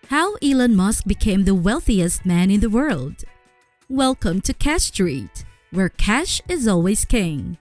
How Elon Musk became the wealthiest man in the world. Welcome to Cash Street, where cash is always king.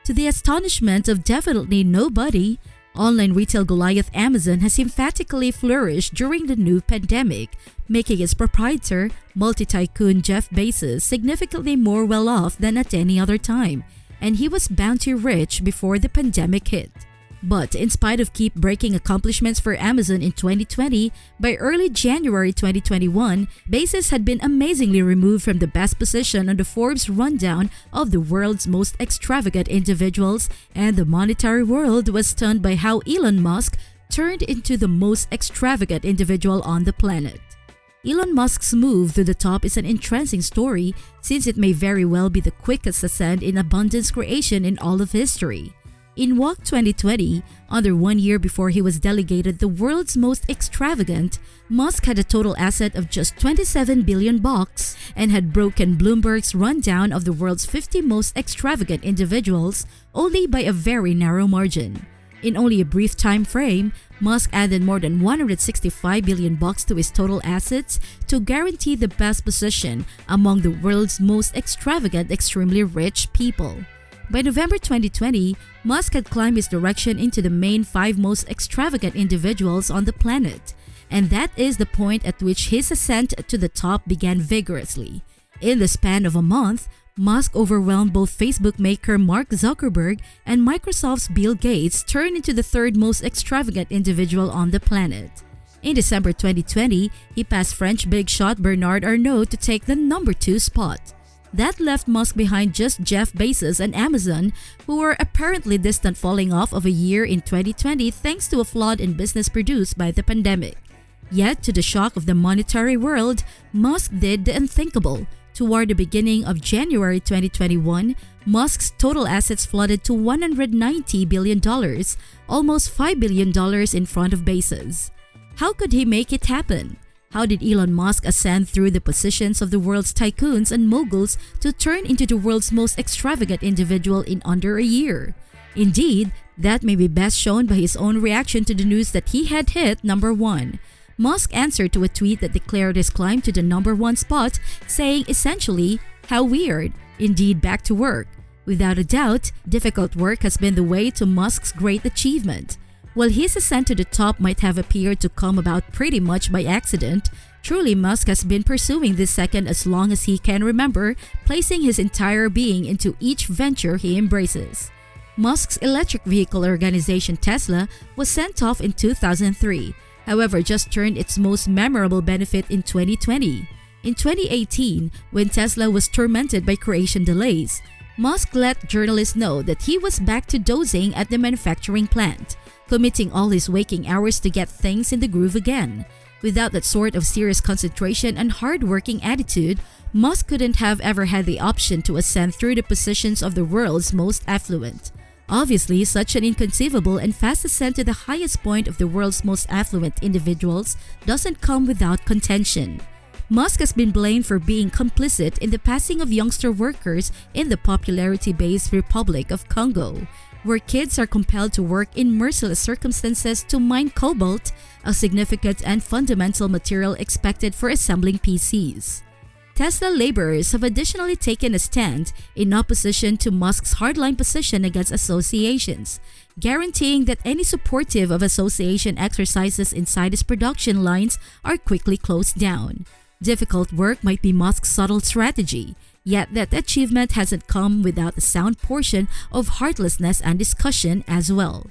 To the astonishment of definitely nobody, online retail Goliath Amazon has emphatically flourished during the new pandemic, making its proprietor, multi-tycoon Jeff Bezos significantly more well-off than at any other time, and he was bounty rich before the pandemic hit. But in spite of keep-breaking accomplishments for Amazon in 2020, by early January 2021, Bezos had been amazingly removed from the best position on the Forbes rundown of the world's most extravagant individuals, and the monetary world was stunned by how Elon Musk turned into the most extravagant individual on the planet. Elon Musk's move to the top is an entrancing story, since it may very well be the quickest ascent in abundance creation in all of history. In WAC 2020, under 1 year before he was delegated the world's most extravagant, Musk had a total asset of just $27 billion and had broken Bloomberg's rundown of the world's 50 most extravagant individuals only by a very narrow margin. In only a brief time frame, Musk added more than $165 billion to his total assets to guarantee the best position among the world's most extravagant, extremely rich people. By November 2020, Musk had climbed his direction into the main 5 most extravagant individuals on the planet, and that is the point at which his ascent to the top began vigorously. In the span of a month, Musk overwhelmed both Facebook maker Mark Zuckerberg and Microsoft's Bill Gates, turned into the 3rd most extravagant individual on the planet. In December 2020, he passed French big shot Bernard Arnault to take the number 2 spot. That left Musk behind just Jeff Bezos and Amazon, who were apparently distant falling off of a year in 2020 thanks to a flood in business produced by the pandemic. Yet, to the shock of the monetary world, Musk did the unthinkable. Toward the beginning of January 2021, Musk's total assets flooded to $190 billion, almost $5 billion in front of Bezos. How could he make it happen? How did Elon Musk ascend through the positions of the world's tycoons and moguls to turn into the world's most extravagant individual in under a year? Indeed, that may be best shown by his own reaction to the news that he had hit number 1. Musk answered to a tweet that declared his climb to the number 1 spot, saying essentially, "How weird, indeed back to work." Without a doubt, difficult work has been the way to Musk's great achievement. While his ascent to the top might have appeared to come about pretty much by accident, truly Musk has been pursuing this second as long as he can remember, placing his entire being into each venture he embraces. Musk's electric vehicle organization Tesla was sent off in 2003, however just turned its most memorable benefit in 2020. In 2018, when Tesla was tormented by creation delays, Musk let journalists know that he was back to dozing at the manufacturing plant, committing all his waking hours to get things in the groove again. Without that sort of serious concentration and hard-working attitude, Musk couldn't have ever had the option to ascend through the positions of the world's most affluent. Obviously, such an inconceivable and fast ascent to the highest point of the world's most affluent individuals doesn't come without contention. Musk has been blamed for being complicit in the passing of youngster workers in the popularity-based Republic of Congo, where kids are compelled to work in merciless circumstances to mine cobalt, a significant and fundamental material expected for assembling PCs. Tesla laborers have additionally taken a stand in opposition to Musk's hardline position against associations, guaranteeing that any supportive of association exercises inside his production lines are quickly closed down. Difficult work might be Musk's subtle strategy, yet that achievement hasn't come without a sound portion of heartlessness and discussion as well.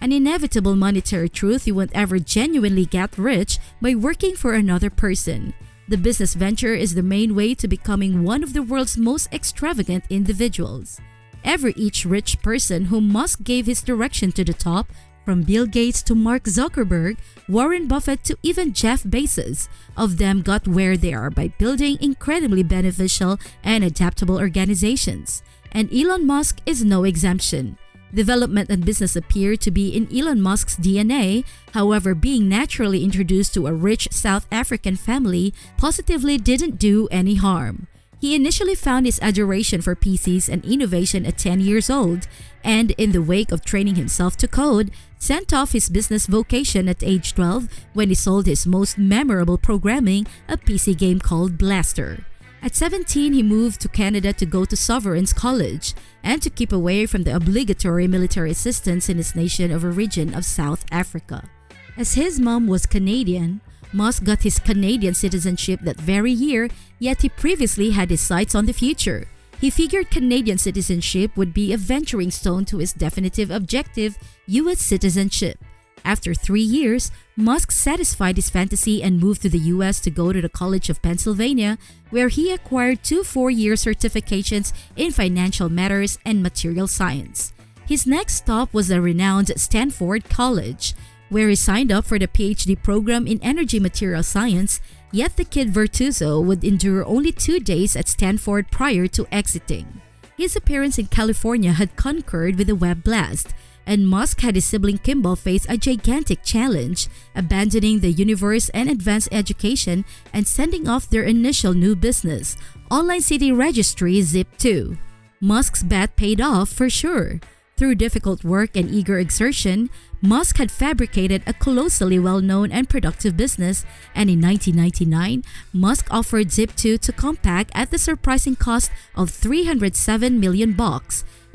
An inevitable monetary truth: you won't ever genuinely get rich by working for another person. The business venture is the main way to becoming one of the world's most extravagant individuals. Each rich person whom Musk gave his direction to the top, from Bill Gates to Mark Zuckerberg, Warren Buffett to even Jeff Bezos, of them got where they are by building incredibly beneficial and adaptable organizations. And Elon Musk is no exemption. Development and business appear to be in Elon Musk's DNA, however, being naturally introduced to a rich South African family positively didn't do any harm. He initially found his adoration for PCs and innovation at 10 years old, and in the wake of training himself to code, sent off his business vocation at age 12 when he sold his most memorable programming, a PC game called Blaster. At 17, he moved to Canada to go to Sovereign's College and to keep away from the obligatory military assistance in his nation of origin of South Africa. As his mom was Canadian, Musk got his Canadian citizenship that very year, yet he previously had his sights on the future. He figured Canadian citizenship would be a venturing stone to his definitive objective, U.S. citizenship. After 3 years, Musk satisfied his fantasy and moved to the US to go to the College of Pennsylvania, where he acquired 2 4-year certifications in financial matters and material science. His next stop was the renowned Stanford College, where he signed up for the PhD program in energy material science, yet the kid virtuoso would endure only 2 days at Stanford prior to exiting. His appearance in California had concurred with the web blast, and Musk had his sibling Kimball face a gigantic challenge, abandoning the universe and advanced education and sending off their initial new business, online city registry Zip2. Musk's bet paid off for sure. Through difficult work and eager exertion, Musk had fabricated a colossally well-known and productive business, and in 1999, Musk offered Zip2 to Compaq at the surprising cost of $307 million,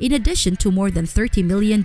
in addition to more than $30 million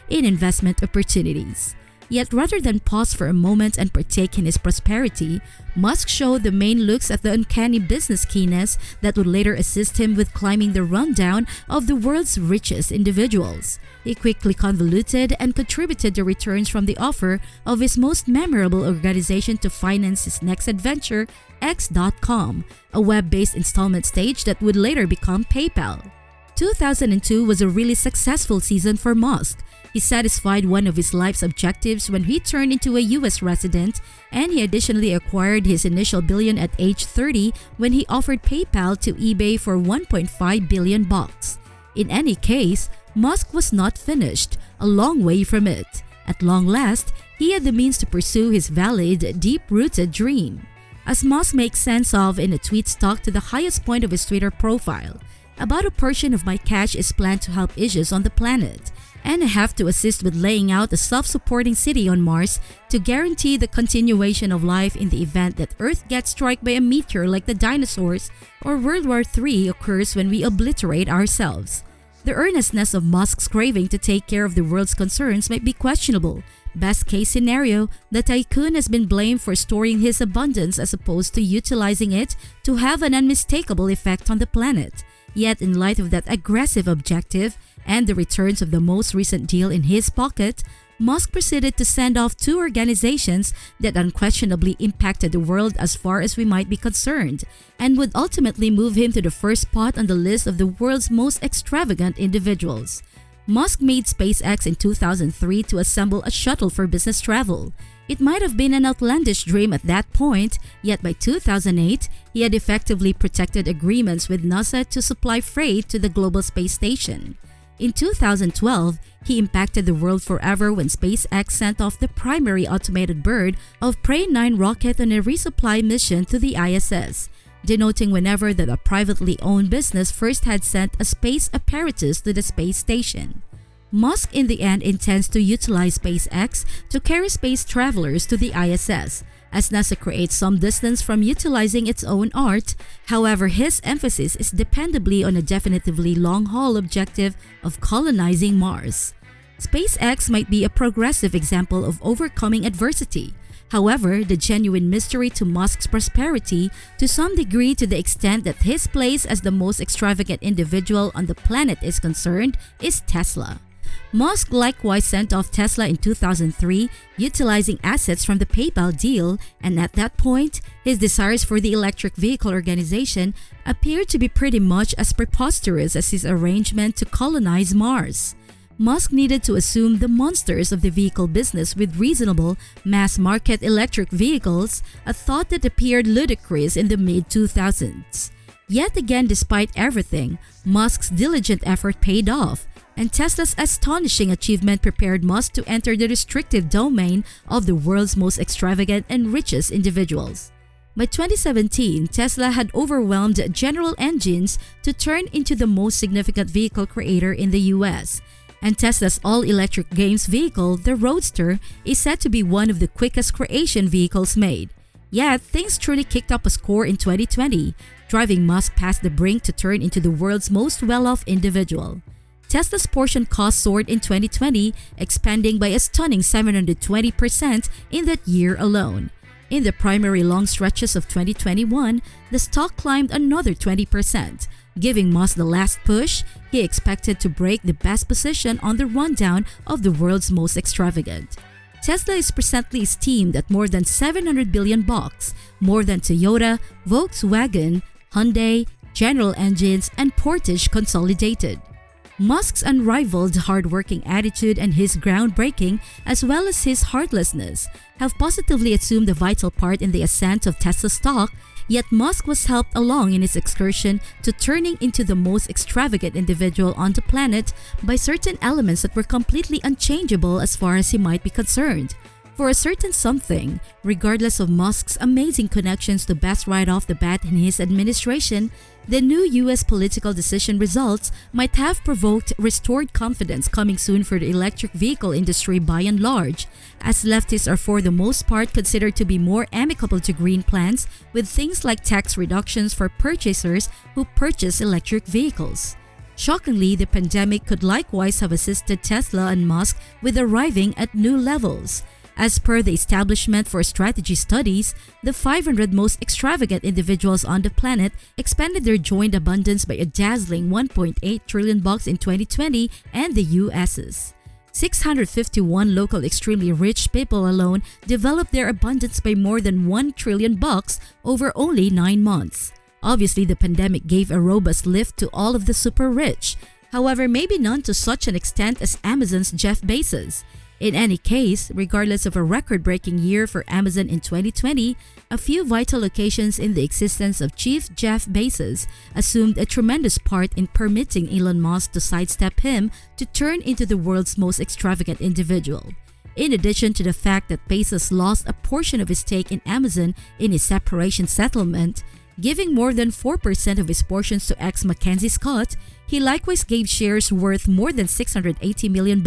in investment opportunities. Yet rather than pause for a moment and partake in his prosperity, Musk showed the main looks at the uncanny business keenness that would later assist him with climbing the rundown of the world's richest individuals. He quickly convoluted and contributed the returns from the offer of his most memorable organization to finance his next adventure, X.com, a web-based installment stage that would later become PayPal. 2002 was a really successful season for Musk. He satisfied one of his life's objectives when he turned into a US resident, and he additionally acquired his initial billion at age 30 when he offered PayPal to eBay for $1.5 billion. In any case, Musk was not finished, a long way from it. At long last, he had the means to pursue his valid, deep-rooted dream. As Musk makes sense of in a tweet stuck to the highest point of his Twitter profile, about a portion of my cash is planned to help issues on the planet, and I have to assist with laying out a self-supporting city on Mars to guarantee the continuation of life in the event that Earth gets struck by a meteor like the dinosaurs or World War III occurs when we obliterate ourselves. The earnestness of Musk's craving to take care of the world's concerns might be questionable. Best case scenario, the tycoon has been blamed for storing his abundance as opposed to utilizing it to have an unmistakable effect on the planet. Yet in light of that aggressive objective and the returns of the most recent deal in his pocket, Musk proceeded to send off 2 organizations that unquestionably impacted the world as far as we might be concerned, and would ultimately move him to the first spot on the list of the world's most extravagant individuals. Musk made SpaceX in 2003 to assemble a shuttle for business travel. It might have been an outlandish dream at that point, yet by 2008, he had effectively protected agreements with NASA to supply freight to the global space station. In 2012, he impacted the world forever when SpaceX sent off the primary automated bird of Prey 9 rocket on a resupply mission to the ISS, denoting whenever that a privately owned business first had sent a space apparatus to the space station. Musk in the end intends to utilize SpaceX to carry space travelers to the ISS, as NASA creates some distance from utilizing its own art. However, his emphasis is dependably on a definitively long-haul objective of colonizing Mars. SpaceX might be a progressive example of overcoming adversity. However, the genuine mystery to Musk's prosperity, to some degree to the extent that his place as the most extravagant individual on the planet is concerned, is Tesla. Musk likewise sent off Tesla in 2003, utilizing assets from the PayPal deal, and at that point, his desires for the electric vehicle organization appeared to be pretty much as preposterous as his arrangement to colonize Mars. Musk needed to assume the monsters of the vehicle business with reasonable, mass-market electric vehicles, a thought that appeared ludicrous in the mid-2000s. Yet again, despite everything, Musk's diligent effort paid off, and Tesla's astonishing achievement prepared Musk to enter the restrictive domain of the world's most extravagant and richest individuals. By 2017, Tesla had overwhelmed General Engines to turn into the most significant vehicle creator in the US, And Tesla's all-electric games vehicle, the Roadster, is said to be one of the quickest creation vehicles made. Yet, things truly kicked up a score in 2020, driving Musk past the brink to turn into the world's most well-off individual. Tesla's portion cost soared in 2020, expanding by a stunning 720% in that year alone. In the primary long stretches of 2021, the stock climbed another 20%, giving Musk the last push he expected to break the best position on the rundown of the world's most extravagant. Tesla is presently esteemed at more than $700 billion, more than Toyota, Volkswagen, Hyundai, General Engines, and Portage consolidated. Musk's unrivaled hard-working attitude and his groundbreaking, as well as his heartlessness, have positively assumed a vital part in the ascent of Tesla stock, yet Musk was helped along in his excursion to turning into the most extravagant individual on the planet by certain elements that were completely unchangeable as far as he might be concerned. For a certain something, regardless of Musk's amazing connections to best right off the bat in his administration, the new US political decision results might have provoked restored confidence coming soon for the electric vehicle industry by and large, as leftists are for the most part considered to be more amicable to green plans with things like tax reductions for purchasers who purchase electric vehicles. Shockingly, the pandemic could likewise have assisted Tesla and Musk with arriving at new levels. As per the Establishment for Strategy Studies, the 500 most extravagant individuals on the planet expanded their joint abundance by a dazzling $1.8 trillion in 2020 and the US's. 651 local extremely rich people alone developed their abundance by more than $1 trillion over only 9 months. Obviously, the pandemic gave a robust lift to all of the super rich. However, maybe none to such an extent as Amazon's Jeff Bezos. In any case, regardless of a record-breaking year for Amazon in 2020, a few vital occasions in the existence of Chief Jeff Bezos assumed a tremendous part in permitting Elon Musk to sidestep him to turn into the world's most extravagant individual. In addition to the fact that Bezos lost a portion of his stake in Amazon in his separation settlement, giving more than 4% of his portions to ex-Mackenzie Scott, he likewise gave shares worth more than $680 million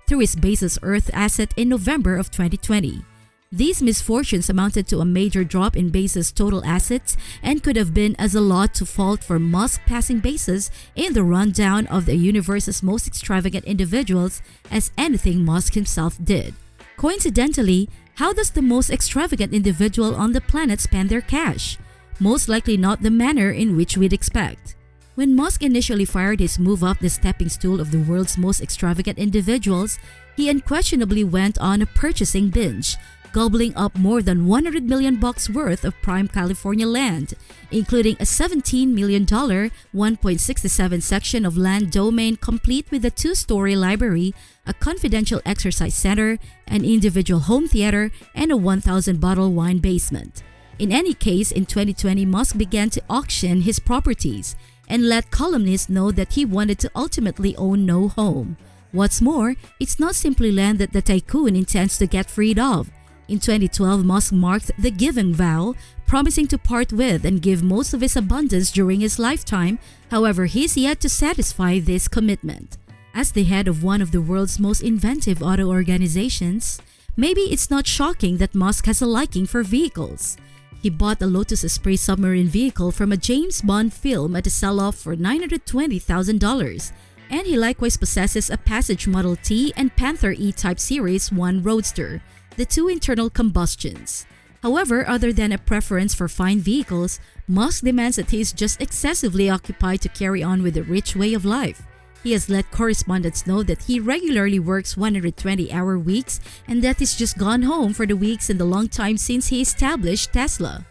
through his Bezos Earth asset in November of 2020. These misfortunes amounted to a major drop in Bezos' total assets and could have been as a lot to fault for Musk passing Bezos in the rundown of the universe's most extravagant individuals as anything Musk himself did. Coincidentally, how does the most extravagant individual on the planet spend their cash? Most likely not the manner in which we'd expect. When Musk initially fired his move up the stepping stool of the world's most extravagant individuals, he unquestionably went on a purchasing binge, gobbling up more than $100 million worth of prime California land, including a $17 million 1.67 section of land domain complete with a 2-story library, a confidential exercise center, an individual home theater, and a 1,000-bottle wine basement. In any case, in 2020, Musk began to auction his properties and let columnists know that he wanted to ultimately own no home. What's more, it's not simply land that the tycoon intends to get freed of. In 2012, Musk marked the giving vow, promising to part with and give most of his abundance during his lifetime. However, he's yet to satisfy this commitment. As the head of one of the world's most inventive auto organizations, maybe it's not shocking that Musk has a liking for vehicles. He bought a Lotus Esprit submarine vehicle from a James Bond film at a sell-off for $920,000, and he likewise possesses a Passage Model T and Panther E-Type Series 1 Roadster, the 2 internal combustions. However, other than a preference for fine vehicles, Musk demands that he is just excessively occupied to carry on with a rich way of life. He has let correspondents know that he regularly works 120-hour weeks and that he's just gone home for the weeks in the long time since he established Tesla.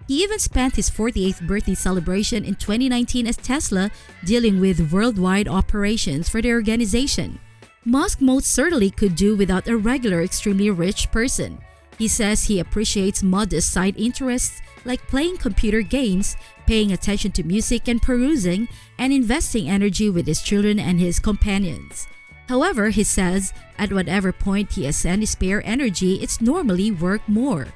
He even spent his 48th birthday celebration in 2019 as Tesla, dealing with worldwide operations for the organization. Musk most certainly could do without a regular extremely rich person. He says he appreciates modest side interests like playing computer games, paying attention to music and perusing, and investing energy with his children and his companions. However, he says, at whatever point he has any spare energy, it's normally work more.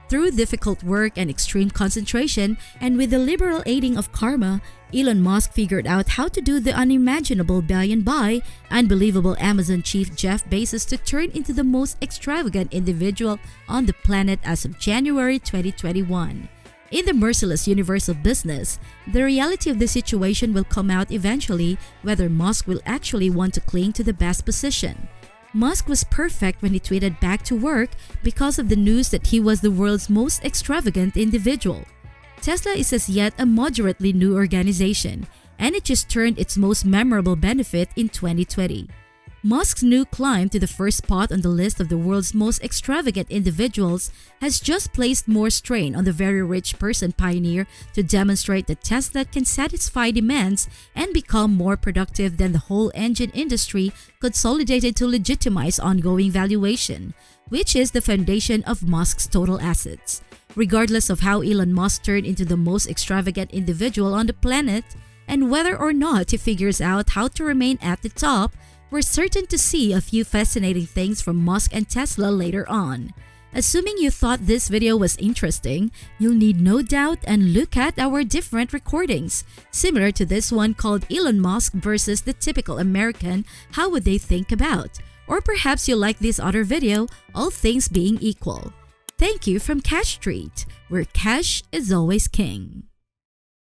Through difficult work and extreme concentration, and with the liberal aiding of karma, Elon Musk figured out how to do the unimaginable buy unbelievable Amazon chief Jeff Bezos to turn into the most extravagant individual on the planet as of January 2021. In the merciless universe of business, the reality of the situation will come out eventually whether Musk will actually want to cling to the best position. Musk was perfect when he tweeted back to work because of the news that he was the world's most extravagant individual. Tesla is as yet a moderately new organization, and it just turned its most memorable benefit in 2020. Musk's new climb to the first spot on the list of the world's most extravagant individuals has just placed more strain on the very rich person pioneer to demonstrate that Tesla can satisfy demands and become more productive than the whole engine industry consolidated to legitimize ongoing valuation, which is the foundation of Musk's total assets. Regardless of how Elon Musk turned into the most extravagant individual on the planet, and whether or not he figures out how to remain at the top, we're certain to see a few fascinating things from Musk and Tesla later on. Assuming you thought this video was interesting, you'll need no doubt and look at our different recordings, similar to this one called Elon Musk versus the typical American, how would they think about? Or perhaps you'll like this other video, all things being equal. Thank you from Cash Street, where cash is always king.